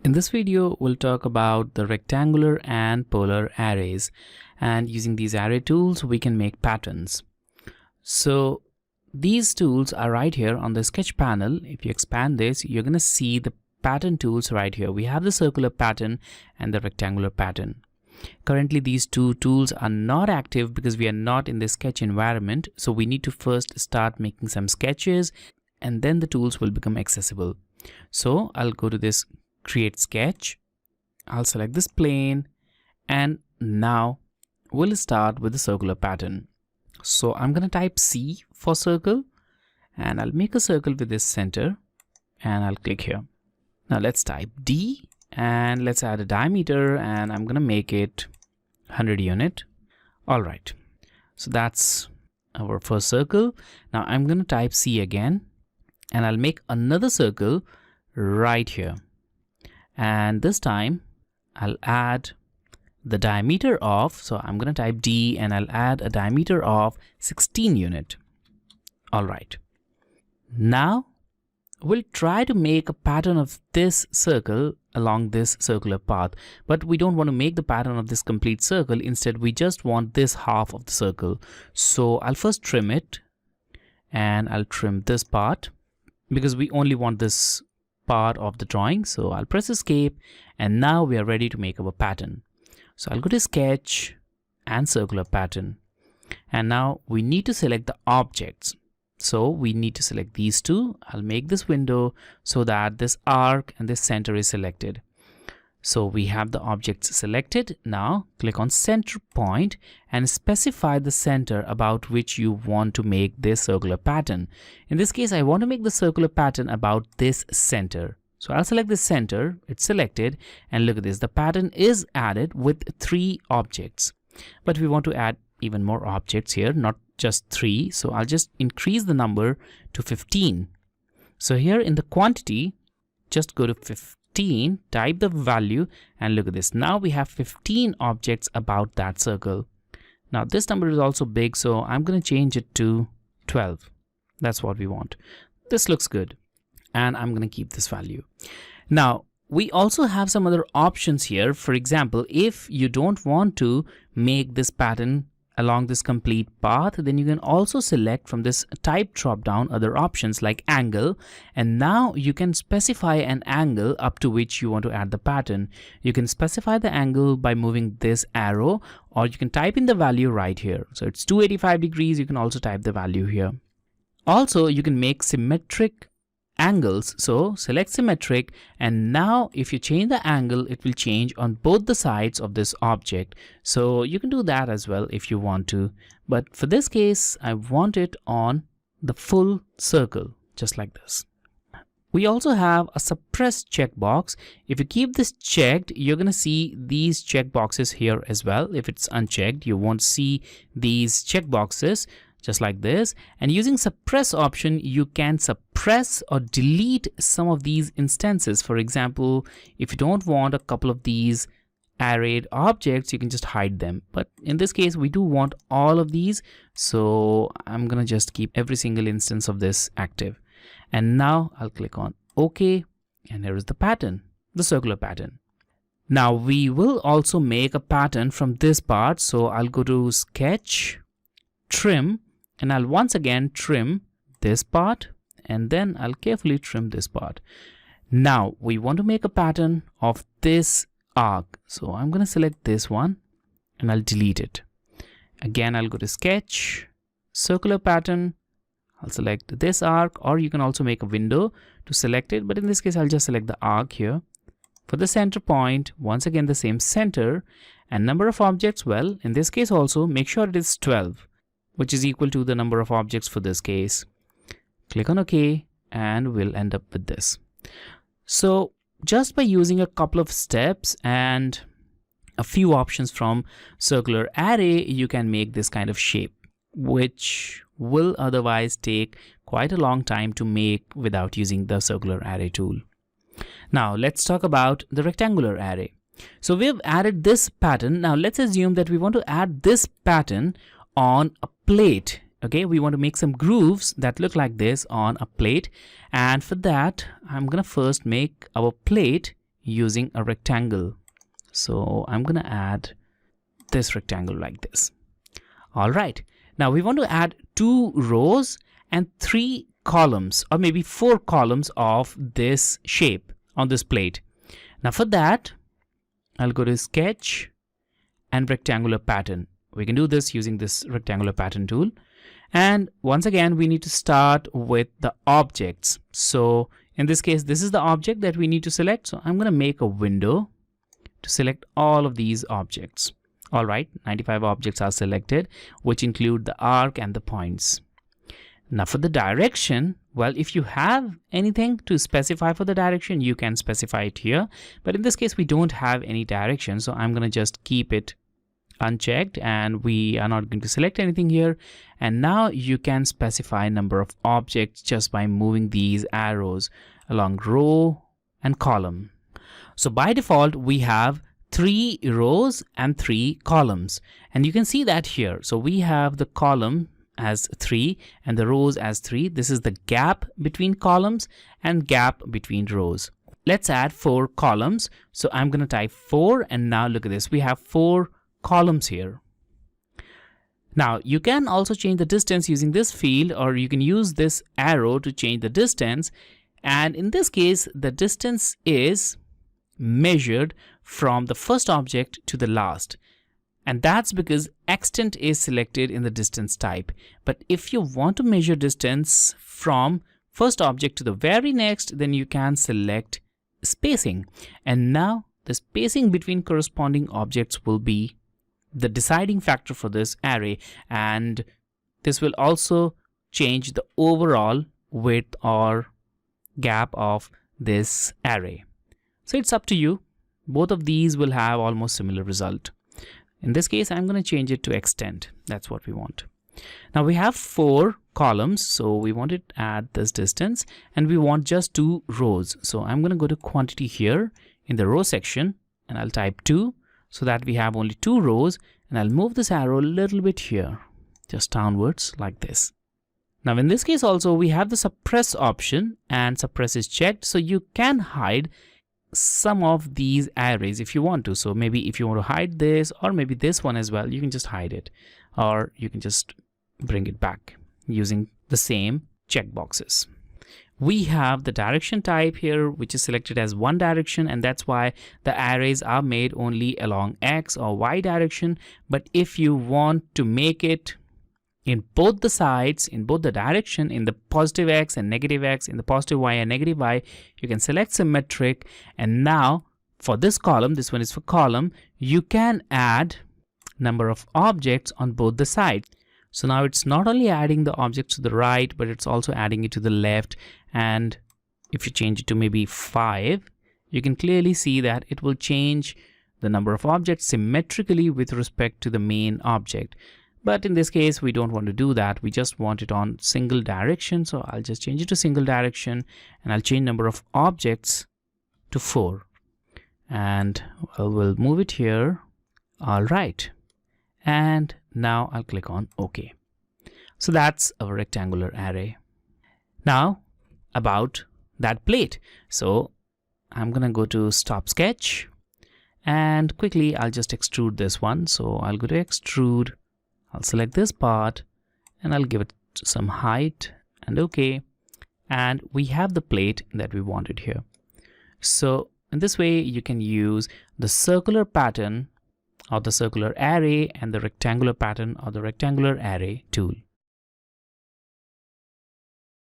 In this video, we'll talk about the rectangular and polar arrays, and using these array tools, we can make patterns. So these tools are right here on the sketch panel. If you expand this, you're going to see the pattern tools right here. We have the circular pattern and the rectangular pattern. Currently, these two tools are not active because we are not in the sketch environment. So we need to first start making some sketches and then the tools will become accessible. So I'll go to this create sketch. I'll select this plane and now we'll start with the circular pattern. So I'm going to type C for circle and I'll make a circle with this center and I'll click here. Now let's type D and let's add a diameter and I'm going to make it 100 unit. All right. So that's our first circle. Now I'm going to type C again and I'll make another circle right here. And this time I'll add the diameter of, so I'm going to type D and I'll add a diameter of 16 unit. All right. Now we'll try to make a pattern of this circle along this circular path, but we don't want to make the pattern of this complete circle. Instead, we just want this half of the circle. So I'll first trim it and I'll trim this part because we only want this part of the drawing. So I'll press escape and now we are ready to make our pattern. So I'll go to sketch and circular pattern and now we need to select the objects. So we need to select these two. I'll make this window so that this arc and this center is selected. So we have the objects selected. Now click on center point and specify the center about which you want to make this circular pattern. In this case, I want to make the circular pattern about this center. So I'll select the center, it's selected, and look at this. The pattern is added with 3 objects, but we want to add even more objects here, not just 3. So I'll just increase the number to 15. So here in the quantity, just go to 15, type the value and look at this. Now we have 15 objects about that circle. Now this number is also big, so I'm going to change it to 12. That's what we want. This looks good and I'm going to keep this value. Now we also have some other options here. For example, if you don't want to make this pattern along this complete path, then you can also select from this type drop down other options like angle, and now you can specify an angle up to which you want to add the pattern. You can specify the angle by moving this arrow, or you can type in the value right here. So it's 285 degrees. You can also type the value here. Also, you can make symmetric angles. So select symmetric, and now if you change the angle, it will change on both the sides of this object. So you can do that as well if you want to, but for this case I want it on the full circle, just like this. We also have a suppress checkbox. If you keep this checked, you're going to see these checkboxes here as well. If it's unchecked, you won't see these checkboxes, just like this. And using suppress option, you can suppress or delete some of these instances. For example, if you don't want a couple of these arrayed objects, you can just hide them. But in this case, we do want all of these. So I'm going to just keep every single instance of this active. And now I'll click on OK. And here is the pattern, the circular pattern. Now we will also make a pattern from this part. So I'll go to sketch, trim, and I'll once again trim this part and then I'll carefully trim this part. Now we want to make a pattern of this arc. So I'm going to select this one and I'll delete it. Again, I'll go to sketch, circular pattern. I'll select this arc, or you can also make a window to select it. But in this case, I'll just select the arc here. For the center point, once again, the same center and number of objects. Well, in this case also, make sure it is 12. Which is equal to the number of objects for this case. Click on OK and we'll end up with this. So just by using a couple of steps and a few options from circular array, you can make this kind of shape, which will otherwise take quite a long time to make without using the circular array tool. Now let's talk about the rectangular array. So we've added this pattern. Now let's assume that we want to add this pattern on a plate. Okay, we want to make some grooves that look like this on a plate, and for that I'm gonna first make our plate using a rectangle. So I'm gonna add this rectangle like this. All right, now we want to add 2 rows and 3 columns, or maybe 4 columns of this shape on this plate. Now for that, I'll go to Sketch and Rectangular Pattern. We can do this using this Rectangular Pattern tool. And once again, we need to start with the objects. So in this case, this is the object that we need to select. So I'm going to make a window to select all of these objects. All right, 95 objects are selected, which include the arc and the points. Now for the direction, well, if you have anything to specify for the direction, you can specify it here. But in this case, we don't have any direction. So I'm going to just keep it unchecked and we are not going to select anything here. And now you can specify number of objects just by moving these arrows along row and column. So by default, we have 3 rows and 3 columns, and you can see that here. So we have the column as 3 and the rows as 3. This is the gap between columns and gap between rows. Let's add 4 columns. So I'm going to type 4, and now look at this. We have 4 columns here. Now you can also change the distance using this field, or you can use this arrow to change the distance. And in this case, the distance is measured from the first object to the last. And that's because extent is selected in the distance type. But if you want to measure distance from first object to the very next, then you can select spacing. And now the spacing between corresponding objects will be the deciding factor for this array. And this will also change the overall width or gap of this array. So it's up to you. Both of these will have almost similar result. In this case, I'm going to change it to extent. That's what we want. Now we have 4 columns. So we want to add this distance, and we want just 2 rows. So I'm going to go to quantity here in the row section, and I'll type 2 so that we have only 2 rows. And I'll move this arrow a little bit here, just downwards like this. Now in this case also, we have the suppress option, and suppress is checked. So you can hide some of these arrays if you want to. So maybe if you want to hide this, or maybe this one as well, you can just hide it, or you can just bring it back using the same checkboxes. We have the direction type here, which is selected as one direction, and that's why the arrays are made only along X or Y direction. But if you want to make it in both the sides, in both the direction, in the positive X and negative X, in the positive Y and negative Y, you can select symmetric. And now for this column, this one is for column, you can add number of objects on both the sides. So now it's not only adding the objects to the right, but it's also adding it to the left. And if you change it to maybe 5, you can clearly see that it will change the number of objects symmetrically with respect to the main object. But in this case, we don't want to do that. We just want it on single direction. So I'll just change it to single direction, and I'll change number of objects to 4. And we'll move it here. All right. And now I'll click on OK. So that's our rectangular array. Now about that plate. So I'm going to go to Stop Sketch, and quickly I'll just extrude this one. So I'll go to Extrude. I'll select this part, and I'll give it some height, and OK. And we have the plate that we wanted here. So in this way, you can use the circular pattern or the circular array and the rectangular pattern or the rectangular array tool.